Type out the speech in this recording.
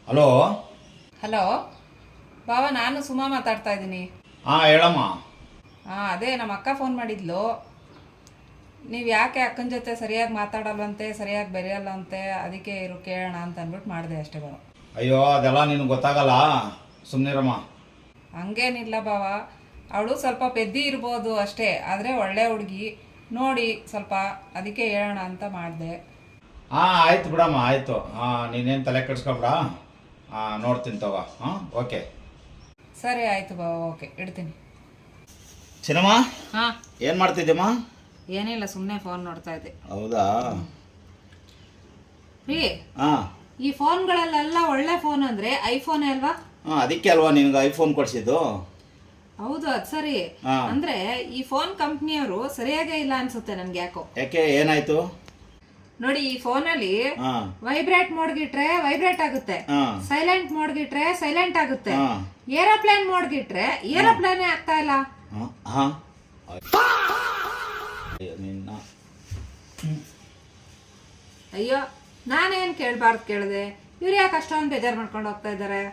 Hello. Hello ಬಾವ, ನಾನು ಸುಮಾ ಮಾತಾಡ್ತಾ ಇದ್ದೀನಿ. ಹಾಂ ಹೇಳಮ್ಮ. ಅದೇ ನಮ್ಮ ಅಕ್ಕ ಫೋನ್ ಮಾಡಿದ್ಲು. ನೀವು ಯಾಕೆ ಅಕ್ಕನ ಜೊತೆ ಸರಿಯಾಗಿ ಮಾತಾಡಲ್ವಂತೆ, ಸರಿಯಾಗಿ ಬೆರೆಯಲ್ಲಂತೆ, ಅದಕ್ಕೆ ಇರು ಕೇಳೋಣ ಅಂತ ಅಂದ್ಬಿಟ್ಟು ಮಾಡಿದೆ ಅಷ್ಟೇ ಬಾವ. ಅಯ್ಯೋ ಅದೆಲ್ಲ ನಿನಗೆ ಗೊತ್ತಾಗಲ್ಲ, ಸುಮ್ಮನಿರಮ್ಮ. ಹಂಗೇನಿಲ್ಲ ಬಾವ, ಅವಳು ಸ್ವಲ್ಪ ಪೆದ್ದಿ ಇರ್ಬೋದು ಅಷ್ಟೇ, ಆದರೆ ಒಳ್ಳೆ ಹುಡುಗಿ ನೋಡಿ ಸ್ವಲ್ಪ, ಅದಕ್ಕೆ ಹೇಳೋಣ ಅಂತ ಮಾಡಿದೆ. ಹಾಂ ಆಯ್ತು ಬಿಡಮ್ಮ, ಆಯಿತು. ನೀನೇನು ತಲೆ ಕೆಡಿಸ್ಕೊಬಿಡ. ನೋಡ್ತೀನಿ ತಗೋ. ಓಕೆ ಸರಿ ಆಯಿತು ಬಾವ, ಓಕೆ ಇಡ್ತೀನಿ. ಚಿನ್ನಮ್ಮ, ಹಾಂ ಏನು ಮಾಡ್ತಿದ್ದಮ್ಮ? ಏನಿಲ್ಲ, ಸುಮ್ಮನೆ ಫೋನ್ ನೋಡ್ತಾ ಇದ್ದೆ. ಹೌದಾ? ರೀ, ಹಾಂ ಈ ಫೋನ್ಗಳಲ್ಲೆಲ್ಲ ಒಳ್ಳೆ ಫೋನ್ ಅಂದರೆ ಐಫೋನೇ ಅಲ್ವಾ? ಅದಕ್ಕೆ ಅಲ್ವಾ ನಿನ್ಗೆ ಐಫೋನ್ ಕೊಡಿಸಿದ್ದು? ಹೌದು, ಅದು ಸರಿ. ಅಂದ್ರೆ ಈ ಫೋನ್ ಕಂಪ್ನಿಯವರು ಸರಿಯಾಗೇ ಇಲ್ಲ ಅನ್ಸುತ್ತೆ ನನ್ಗೆ. ಯಾಕೋ? ಯಾಕೆ, ಏನಾಯ್ತು? ನೋಡಿ, ಈ ಫೋನಲ್ಲಿ ವೈಬ್ರೇಟ್ ಮೋಡ್ಗಿಟ್ರೆ ವೈಬ್ರೇಟ್ ಆಗುತ್ತೆ, ಸೈಲೆಂಟ್ ಮೋಡ್ಗಿಟ್ರೆ ಸೈಲೆಂಟ್ ಆಗುತ್ತೆ, ಏರೋಪ್ಲೇನ್ ಮೋಡ್ಗಿಟ್ರೆ ಏರೋಪ್ಲೇನೇ ಆಗ್ತಾ ಇಲ್ಲ. ಅಯ್ಯೋ, ನಾನೇನ್ ಕೇಳ್ಬಾರ್ದು ಕೇಳಿದೆ, ಇವ್ರು ಯಾಕೆ ಅಷ್ಟೊಂದು ಬೇಜಾರು ಮಾಡ್ಕೊಂಡು ಹೋಗ್ತಾ ಇದ್ದಾರೆ?